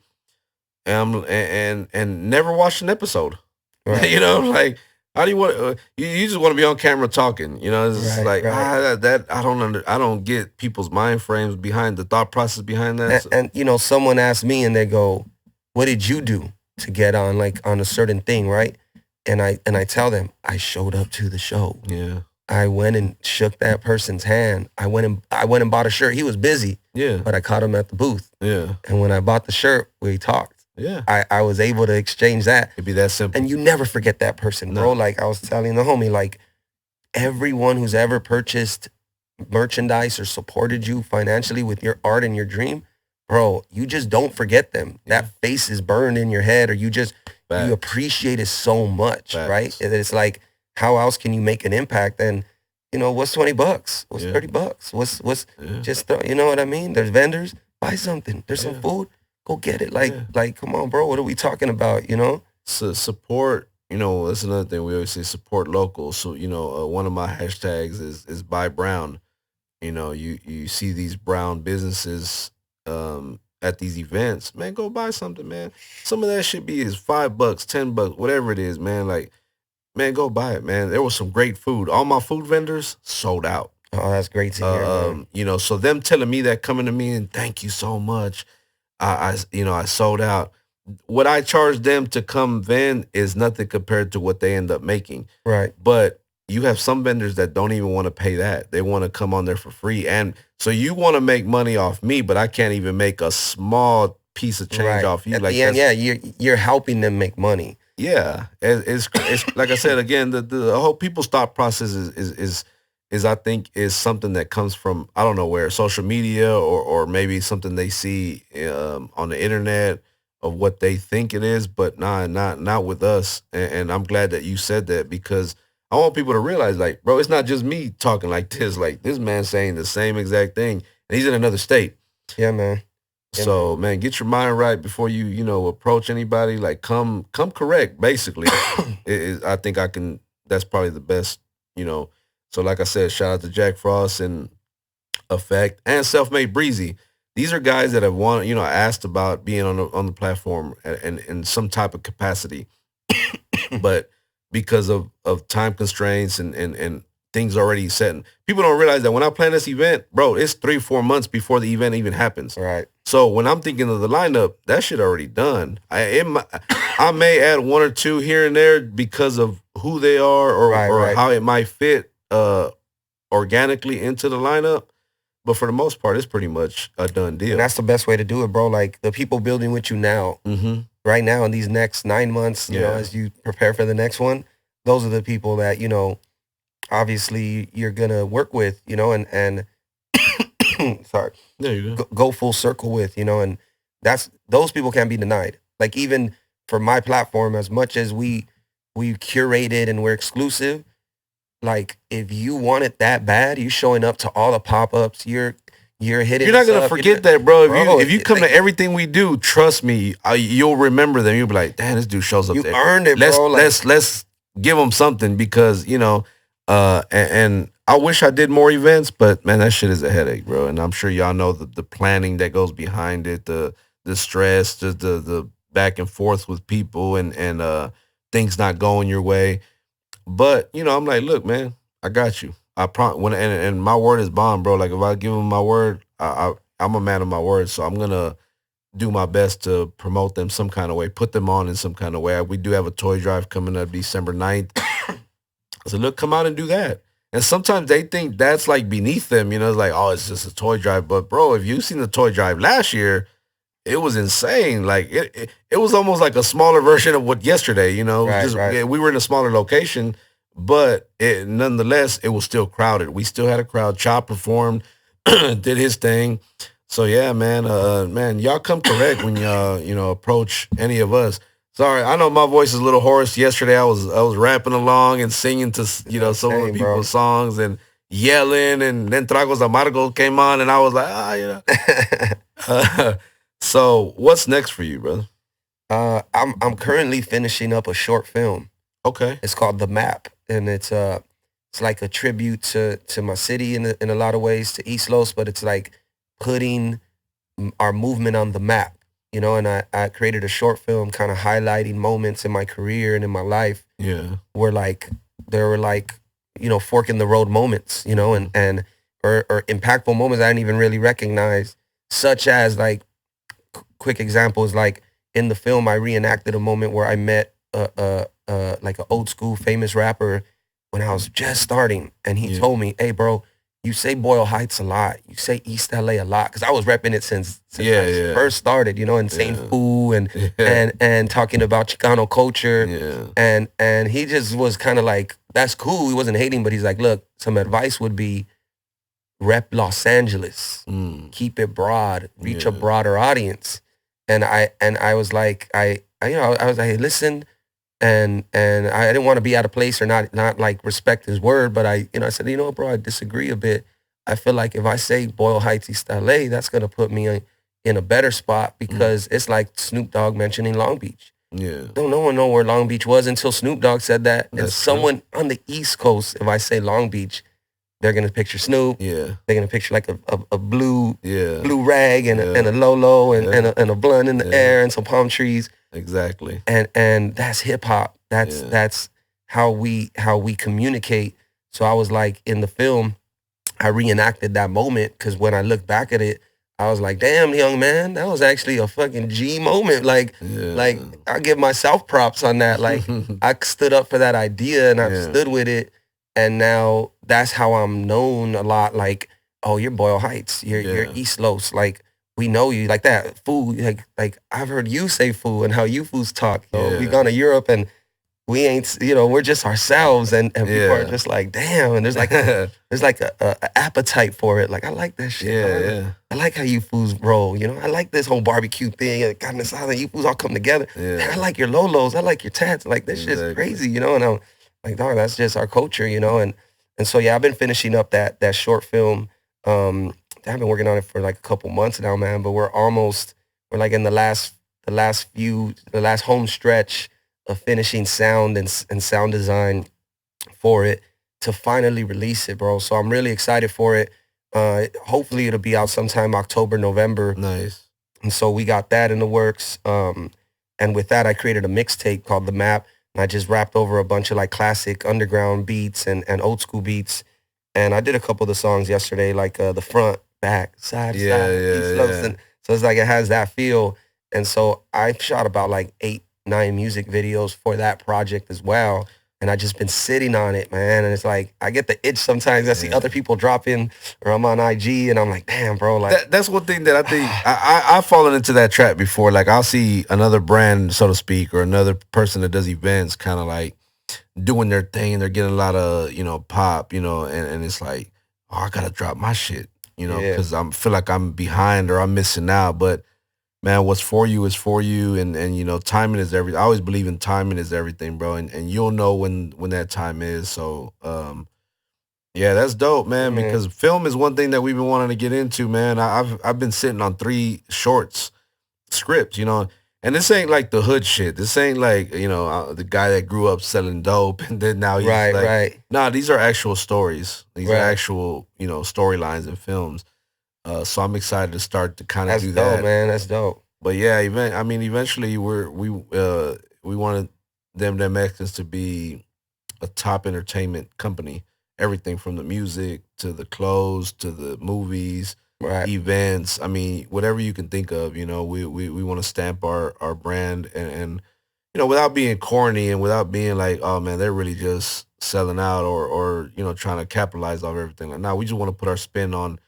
And never watched an episode. Right. You know, like how do you want? You just want to be on camera talking. You know, it's like that. I don't get people's mind frames behind the thought process behind that. And you know, someone asked me, and they go, "What did you do to get on on a certain thing?" Right? And I tell them, I showed up to the show. Yeah. I went and shook that person's hand. I went and bought a shirt. He was busy. Yeah. But I caught him at the booth. Yeah. And when I bought the shirt, we talked. Yeah. I was able to exchange that. It'd be that simple. And you never forget that person, bro. Like I was telling the homie, like everyone who's ever purchased merchandise or supported you financially with your art and your dream, bro, you just don't forget them. That face is burned in your head, or you just, you appreciate it so much, right? It's like, how else can you make an impact? And, you know, what's $20? What's $30? What's just, you know what I mean? There's vendors, buy something. There's some food. Go get it. Like, come on, bro. What are we talking about? You know? So support, you know, that's another thing. We always say support local. So, you know, one of my hashtags is buy brown. You know, you see these brown businesses at these events, man, go buy something, man. Some of that should be is $5, $10, whatever it is, man. Like, man, go buy it, man. There was some great food. All my food vendors sold out. Oh, that's great to hear, man. You know, so them telling me that, coming to me and thank you so much. I sold out. What I charge them to come vend is nothing compared to what they end up making. Right. But you have some vendors that don't even want to pay that. They want to come on there for free. And so you want to make money off me, but I can't even make a small piece of change off you. At the end, yeah, you're helping them make money. Yeah. It's like I said, again, the whole people's thought process is I think is something that comes from, I don't know where, social media or maybe something they see on the internet of what they think it is, but not with us. And I'm glad that you said that, because I want people to realize, like, bro, it's not just me talking like this. Like, this man saying the same exact thing, and he's in another state. Yeah, man. So, man, get your mind right before you approach anybody. Like, come correct, basically. I think that's probably the best, So, like I said, shout out to Jack Frost and Effect and Self-Made Breezy. These are guys that have asked about being on the platform and in some type of capacity, but because of time constraints and things already set, people don't realize that when I plan this event, bro, it's 3-4 months before the event even happens. Right. So when I'm thinking of the lineup, that shit already done. I may add one or two here and there because of who they are or how it might fit organically into the lineup. But for the most part, it's pretty much a done deal. And that's the best way to do it, bro. Like, the people building with you now, right now in these next 9 months, you know, as you prepare for the next one, those are the people that, obviously you're going to work with, and sorry. There you go. Go full circle with, and those people can't be denied. Like, even for my platform, as much as we curated and we're exclusive, like, if you want it that bad, you showing up to all the pop-ups, you're hitting. You're not gonna forget that, bro. If you come to everything we do, trust me, you'll remember them. You'll be like, damn, this dude shows up. You there. Earned it, bro. Let's give them something, because and I wish I did more events, but man, that shit is a headache, bro. And I'm sure y'all know the planning that goes behind it, the stress, the back and forth with people, and things not going your way. But I'm like, look, man, I got you. I and my word is bond, bro. Like, if I give them my word, I'm a man of my word. So I'm gonna do my best to promote them some kind of way, put them on in some kind of way. We do have a toy drive coming up December 9th. I said, look, come out and do that. And sometimes they think that's like beneath them, it's like, oh, it's just a toy drive. But bro, if you've seen the toy drive last year, it was insane. Like, it was almost like a smaller version of what yesterday, Right. We were in a smaller location, but nonetheless, it was still crowded. We still had a crowd. Chop performed, did his thing. So yeah, man, y'all come correct when y'all, approach any of us. Sorry, I know my voice is a little hoarse. Yesterday, I was rapping along and singing to some of the people's songs and yelling, and then Tragos Amargos came on, and I was like, So what's next for you, brother? I'm currently finishing up a short film. Okay. It's called The Map, and it's like a tribute to my city in a lot of ways, to East Los, but it's like putting our movement on the map, and I created a short film kind of highlighting moments in my career and in my life. Yeah. Where there were fork in the road moments, and or impactful moments I didn't even really recognize, such as, like, quick examples, like in the film I reenacted a moment where I met like an old school famous rapper when I was just starting, and he told me, hey bro, you say Boyle Heights a lot, you say East LA a lot, because I was repping it since I first started, insane Foo and talking about Chicano culture, and he just was kind of like, that's cool, he wasn't hating, but he's like, look, some advice would be rep Los Angeles, keep it broad, reach a broader audience. And I was like, I was like, hey, listen, and I didn't want to be out of place or not like respect his word, but I said, bro, I disagree a bit. I feel like if I say Boyle Heights, East LA, that's gonna put me in a better spot, because it's like Snoop Dogg mentioning Long Beach. Yeah. No one know where Long Beach was until Snoop Dogg said that. That's and someone on the East Coast, if I say Long Beach, they're gonna picture Snoop. Yeah. They're gonna picture like a blue Yeah. blue rag and a Lolo and a blunt in the air and some palm trees. Exactly. And that's hip hop. That's how we communicate. So I was like, in the film, I reenacted that moment because when I look back at it, I was like, damn, young man, that was actually a fucking G moment. Like I give myself props on that. Like I stood up for that idea and I've stood with it. And now that's how I'm known a lot. Like, oh, you're Boyle Heights. You're East Los. Like, we know you. Like that. Food. Like I've heard you say food and how you foods talk. So we gone to Europe and we ain't, we're just ourselves, and people are just like, damn, and there's like a appetite for it. Like, I like that shit. I like how you fools roll, I like this whole barbecue thing, and carne asada, you fools all come together. Man, I like your Lolos, I like your tats, like this shit's crazy, and I'm like, dog, that's just our culture, and so I've been finishing up that short film. I've been working on it for like a couple months now, man, but we're like in the last home stretch of finishing sound and sound design for it to finally release it, bro. So I'm really excited for it. Hopefully it'll be out sometime October, November. Nice. And so we got that in the works. And with that, I created a mixtape called The Map. And I just rapped over a bunch of like classic underground beats and old school beats. And I did a couple of the songs yesterday, like the front, back, side, And so it's like it has that feel. And so I shot about like 8-9 music videos for that project as well. And I just been sitting on it, man. And it's like, I get the itch sometimes. I see other people dropping, or I'm on IG and I'm like, damn, bro. Like that's one thing that I think I've fallen into that trap before. Like I'll see another brand, so to speak, or another person that does events kind of like doing their thing. They're getting a lot of, pop, and it's like, oh, I got to drop my shit, because I feel like I'm behind or I'm missing out. But man, what's for you is for you, and timing is everything. I always believe in timing is everything, bro, and you'll know when that time is. So, that's dope, man. Because film is one thing that we've been wanting to get into, man. I've been sitting on 3 shorts scripts, and this ain't like the hood shit. This ain't like the guy that grew up selling dope and then now he's right. Nah, these are actual stories. These are actual storylines and films. So I'm excited to start to kind of do that. That's dope, man. That's dope. But yeah, eventually we wanted them Mexicans to be a top entertainment company. Everything from the music to the clothes to the movies, events. I mean, whatever you can think of, we want to stamp our brand and without being corny and without being like, oh man, they're really just selling out or trying to capitalize off everything. Like, nah, we just want to put our spin on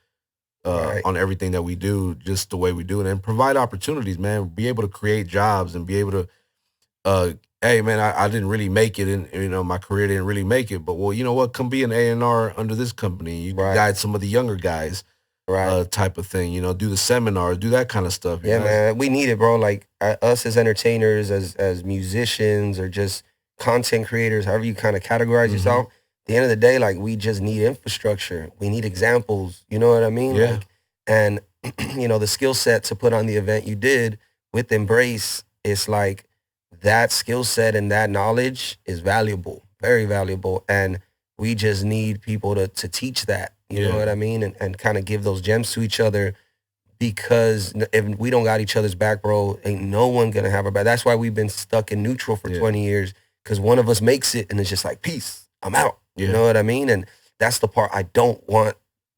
everything that we do, just the way we do it, and provide opportunities, man. Be able to create jobs and be able to, hey, man, I didn't really make it, and my career didn't really make it, but well, you know what? Come be an A&R under this company. You guide some of the younger guys, type of thing. Do the seminar, do that kind of stuff. Yeah, man, we need it, bro. Like us as entertainers, as musicians, or just content creators, however you kind of categorize yourself. At the end of the day, like, we just need infrastructure. We need examples. You know what I mean? Yeah. Like, and, the skill set to put on the event you did with Embrace, it's like that skill set and that knowledge is valuable, very valuable. And we just need people to teach that. You know what I mean? And kind of give those gems to each other, because if we don't got each other's back, bro, ain't no one going to have our back. That's why we've been stuck in neutral for 20 years, because one of us makes it and it's just like, peace, I'm out. You know what I mean? And that's the part I don't want.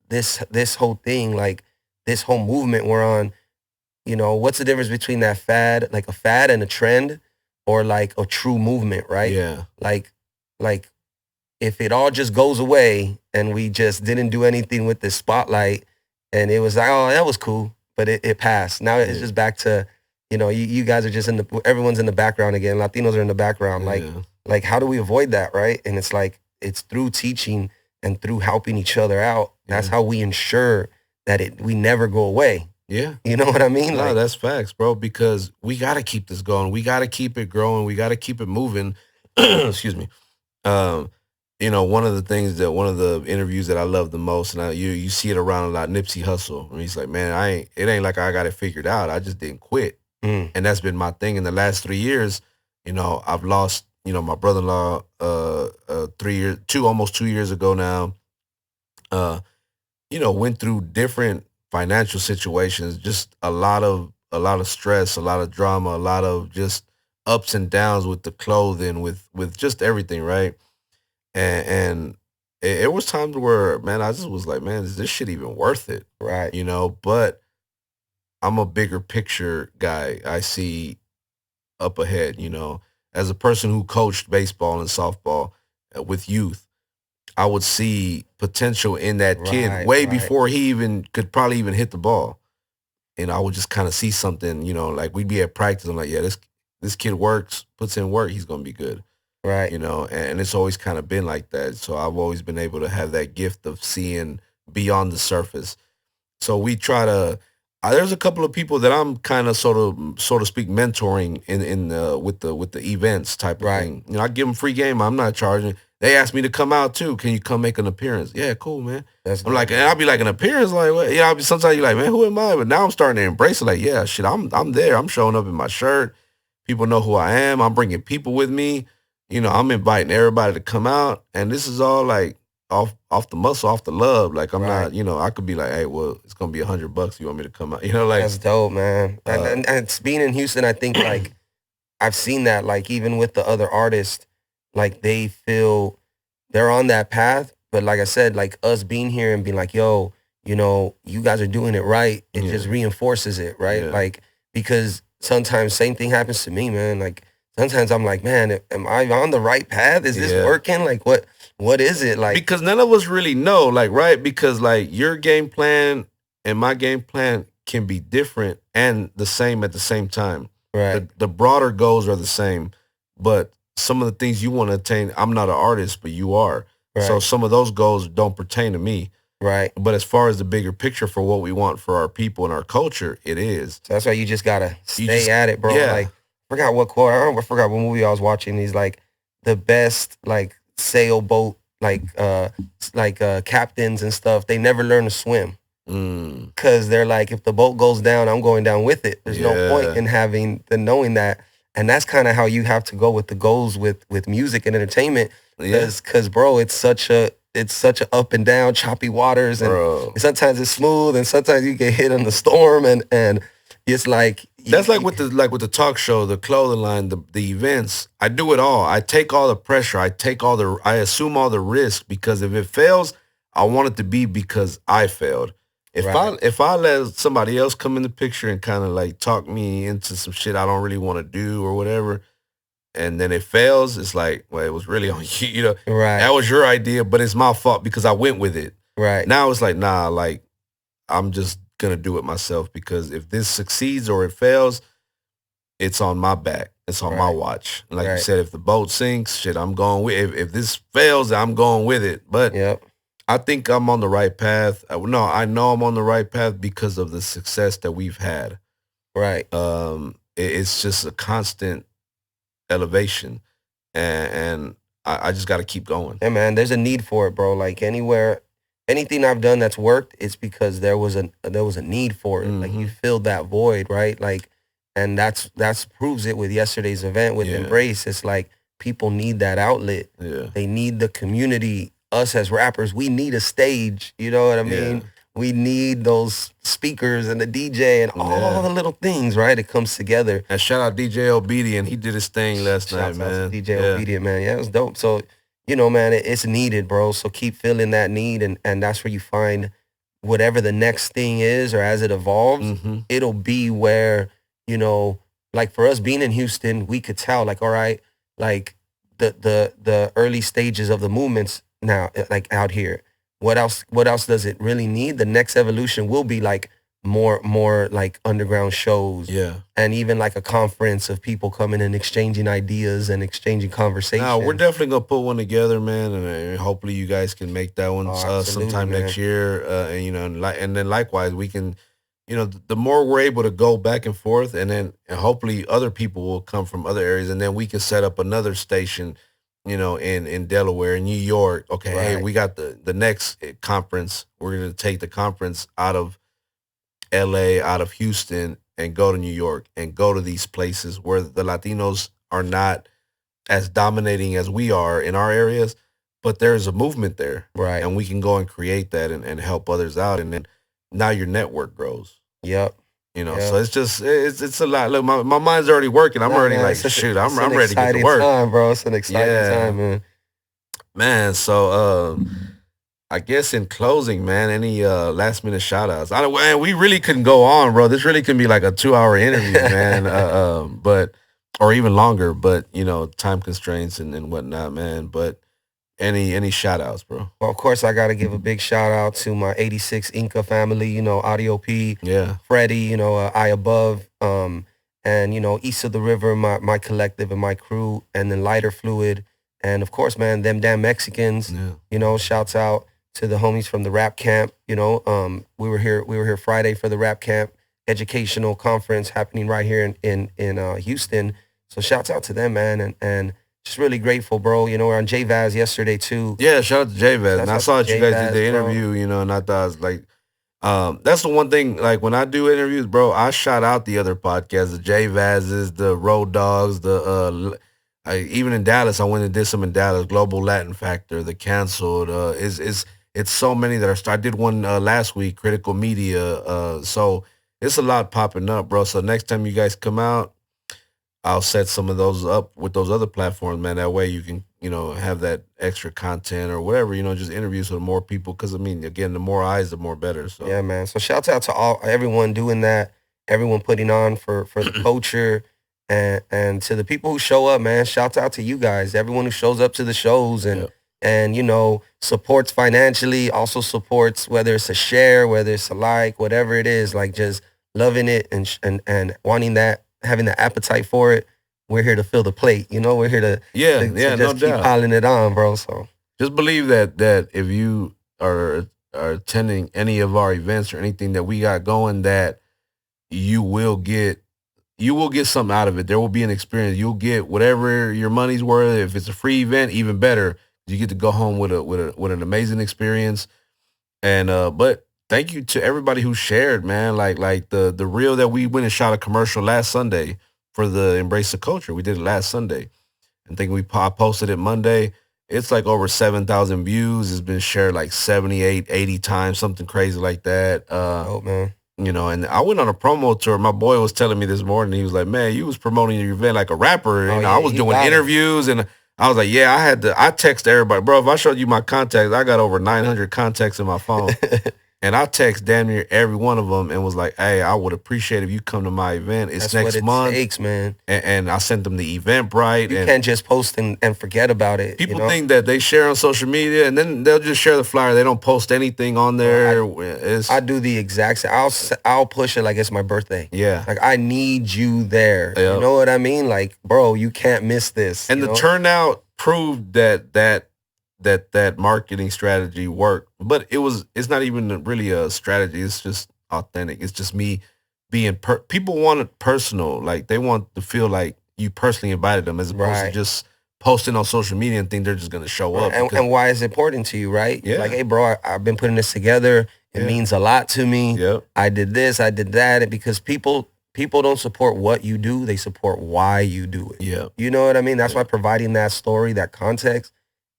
This whole thing, like this whole movement we're on, what's the difference between that fad, like a fad and a trend, or like a true movement, right? Yeah. Like if it all just goes away and we just didn't do anything with the spotlight and it was like, oh, that was cool, but it passed. Now it's just back to, you guys are just everyone's in the background again. Latinos are in the background. Like how do we avoid that, right? And it's like, it's through teaching and through helping each other out. That's how we ensure that we never go away. Yeah. You know what I mean? No, that's facts, bro, because we got to keep this going. We got to keep it growing. We got to keep it moving. Excuse me. One of the interviews that I love the most, and you see it around a lot, Nipsey Hussle. And he's like, man, it ain't like I got it figured out. I just didn't quit. And that's been my thing in the last 3 years. I've lost, my brother-in-law, almost 2 years ago now. uh, went through different financial situations, just a lot of stress, a lot of drama, a lot of just ups and downs with the clothing, with just everything, right? And it was times where, man, I just was like, man, is this shit even worth it? Right. But I'm a bigger picture guy. I see up ahead, as a person who coached baseball and softball with youth. I would see potential in that kid Right, way right. before he even could probably even hit the ball. And I would just kind of see something, like we'd be at practice. I'm like, yeah, this kid works, puts in work, he's gonna be good. Right. And it's always kind of been like that. So I've always been able to have that gift of seeing beyond the surface. So we try to. There's a couple of people that I'm kind of so to speak, mentoring in with the events type of Right. thing. I give them free game. I'm not charging. They asked me to come out too. Can you come make an appearance? Yeah, cool, man. That's I'm like, dope. and I'll be like, an appearance, like, what? I'll be sometimes you're like, man, who am I? But now I'm starting to embrace it. Like, yeah, shit, I'm there. I'm showing up in my shirt. People know who I am. I'm bringing people with me. I'm inviting everybody to come out, and this is all like off the muscle, off the love. Like I'm Right. not, I could be like, hey, well, it's gonna be $100. You want me to come out? Like That's dope, man. And, uh, and it's being in Houston, I think like I've seen that, like even with the other artists, like they feel they're on that path. But like I said, like us being here and being like, yo, you guys are doing it right. It Yeah. just reinforces it, right? Yeah. Like, because sometimes same thing happens to me, man. Like sometimes I'm like, man, am I on the right path? Is this Yeah. working? Like what is it? Like, because none of us really know, like, right? Because like your game plan and my game plan can be different and the same at the same time. right, The broader goals are the same, but some of the things you want to attain, I'm not an artist, but you are. So right, some of those goals don't pertain to me. right. But as far as the bigger picture for what we want for our people and our culture, it is. So that's why you just gotta stay just- at it, bro. yeah. Like, forgot what quote. I forgot what movie I was watching. He's like, the best like sailboat captains and stuff. They never learn to swim because they're like, if the boat goes down, I'm going down with it. There's no point Yeah. in having the knowing that. And that's kind of how you have to go with the goals with music and entertainment. Yeah. Because bro, it's such a up and down, choppy waters, and Bro. sometimes it's smooth, and sometimes you get hit in the storm, and it's like That's like with the talk show, the clothing line, the events. I do it all. I take all the pressure. I assume all the risk, because if it fails, I want it to be because I failed. Right. If I let somebody else come in the picture and kind of like talk me into some shit I don't really want to do or whatever, and then it fails, it's like, well, it was really on you. Right. That was your idea, but it's my fault because I went with it. Right. Now it's like, nah, like I'm just gonna do it myself, because if this succeeds or it fails, it's on my back. It's on my Right. watch. And like you Right. said, if the boat sinks, shit, I'm going with. If this fails, I'm going with it. But Yep. I think I'm on the right path. No, I know I'm on the right path because of the success that we've had. Right. It's just a constant elevation, and I just got to keep going. Yeah, man. There's a need for it, bro. Like anything I've done that's worked, it's because there was a need for it. Like you filled that void, right? Like, and that's proves it with yesterday's event with Yeah. Embrace. It's like people need that outlet. Yeah. They need the community. Us as rappers, we need a stage. You know what I mean? Yeah. We need those speakers and the DJ and all the little things, right? It comes together. And shout out DJ Obedient. He did his thing last night, Shouts out to man. DJ Yeah. Obedient, man. Yeah, it was dope. So, man, it's needed, bro. So keep filling that need, and that's where you find whatever the next thing is, or as it evolves, Mhm. it'll be where, like for us being in Houston, we could tell, like, all right, like the early stages of the movements now, like out here. What else does it really need? The next evolution will be like more like underground shows, Yeah. and even like a conference of people coming and exchanging ideas and exchanging conversations. No, we're definitely gonna put one together, man, and hopefully you guys can make that one Oh, absolutely, sometime man. next year. And then likewise, we can, the more we're able to go back and forth, and hopefully other people will come from other areas, and then we can set up another station, in Delaware, in New York. Okay, hey, Right. we got the next conference. We're gonna take the conference out of LA, out of Houston, and go to New York and go to these places where the Latinos are not as dominating as we are in our areas, but there's a movement there, Right. and we can go and create that and help others out, and then now your network grows. Yep. You know, Yep. so it's just it's a lot. Look, my mind's already working. I'm already man, like, shoot, I'm ready to get to exciting work. time, bro. It's an exciting time, man. Man, so I guess in closing, man, any last minute shout outs? I don't man, we really couldn't go on, bro. This really can be like a 2-hour interview, man. But or even longer, but you know, time constraints and whatnot, man. But any shout outs, bro? Well, of course, I got to give a big shout out to my 86 Inca family, you know, Audio P, Freddie, you know, I Above, and, you know, East of the River, my collective and my crew, and then Lighter Fluid. And of course, man, them damn Mexicans, you know, shouts out to the homies from the rap camp. You know, we were here Friday for the rap camp educational conference happening right here in Houston. So shouts out to them, man. And just really grateful, bro. You know, we're on JVaz yesterday too. Yeah, shout out to JVaz. And I saw that you guys did the interview, you know, and I thought it was like, that's the one thing, like when I do interviews, bro, I shout out the other podcasts, the JVaz's, the Road Dogs, even in Dallas, I went and did some in Dallas, Global Latin Factor, The Canceled, it's so many that are, I did one last week, Critical Media, so it's a lot popping up, bro. So next time you guys come out, I'll set some of those up with those other platforms, man. That way you can, you know, have that extra content or whatever, you know, just interviews with more people. Cause I mean, again, the more eyes, the more better. So yeah, man. So shout out to everyone doing that, everyone putting on for the culture and to the people who show up, man. Shout out to you guys, everyone who shows up to the shows and you know, supports financially, also supports whether it's a share, whether it's a like, whatever it is, like just loving it and wanting that, having the appetite for it. We're here to fill the plate, you know. We're here to just keep piling it on, bro. So just believe that if you are attending any of our events or anything that we got going, that you will get something out of it. There will be an experience. You'll get whatever your money's worth. If it's a free event, even better. You get to go home with an amazing experience. And but thank you to everybody who shared, man. Like the reel that we went and shot a commercial last Sunday for the Embrace the Culture. We did it last Sunday. I think I posted it Monday. It's like over 7,000 views. It's been shared like 78, 80 times, something crazy like that. Oh man. You know, and I went on a promo tour. My boy was telling me this morning, he was like, man, you was promoting your event like a rapper. You know, I was doing interviews and I was like, yeah, I text everybody, bro. If I showed you my contacts, I got over 900 contacts in my phone. And I text damn near every one of them and was like, hey, I would appreciate if you come to my event. It's next month. Takes, man. And I sent them the Eventbrite. You can't just post and forget about it. People think that they share on social media and then they'll just share the flyer. They don't post anything on there. I do the exact same. I'll push it like it's my birthday. Yeah. Like, I need you there. Yep. You know what I mean? Like, bro, you can't miss this. And the turnout proved that marketing strategy worked, but it's not even really a strategy. It's just authentic. It's just me being people want it personal. Like they want to feel like you personally invited them as opposed to just posting on social media and think they're just going to show up. And why is it important to you, right? Yeah. Like, hey bro, I've been putting this together. It means a lot to me. Yep. I did this, I did that. And because people don't support what you do, they support why you do it. Yeah. You know what I mean? That's why providing that story, that context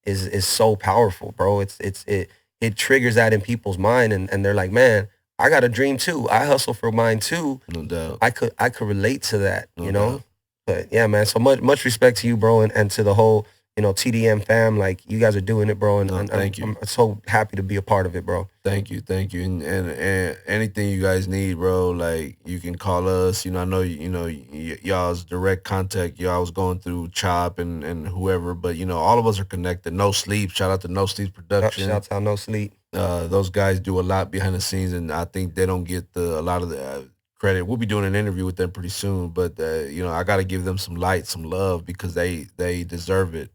is so powerful, bro. It triggers that in people's mind and they're like, man, I got a dream too. I hustle for mine too. No doubt. I could relate to that, you know? But yeah, man, so much respect to you, bro, and to the whole, you know, TDM fam. Like, you guys are doing it, bro, and thank you. I'm so happy to be a part of it, bro. Thank you. And anything you guys need, bro, like you can call us. You know, I know y'all's direct contact. Y'all was going through Chop and whoever, but you know, all of us are connected. No Sleep. Shout out to No Sleep Production. Shout out No Sleep. Those guys do a lot behind the scenes, and I think they don't get a lot of the credit. We'll be doing an interview with them pretty soon, but you know, I got to give them some light, some love because they deserve it.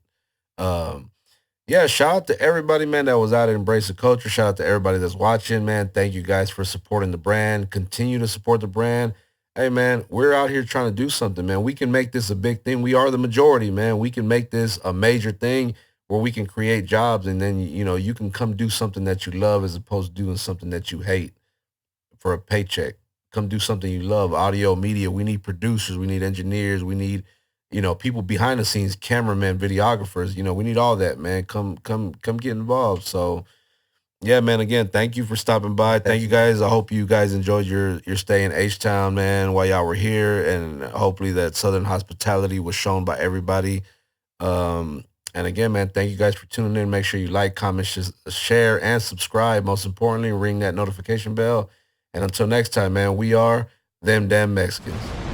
Yeah, shout out to everybody, man, that was out at Embrace the Culture. Shout out to everybody that's watching, man. Thank you guys for supporting the brand. Continue to support the brand. Hey, man, we're out here trying to do something, man. We can make this a big thing. We are the majority, man. We can make this a major thing where we can create jobs, and then, you know, you can come do something that you love as opposed to doing something that you hate for a paycheck. Come do something you love. Audio, media. We need producers. We need engineers. We need, you know, people behind the scenes, cameramen, videographers, you know, we need all that, man. Come get involved. So yeah, man, again, thank you for stopping by. Thank you guys. I hope you guys enjoyed your stay in H-Town, man, while y'all were here, and hopefully that Southern hospitality was shown by everybody. And again, man, thank you guys for tuning in. Make sure you like, comment, share, and subscribe. Most importantly, ring that notification bell. And until next time, man, we are them damn Mexicans.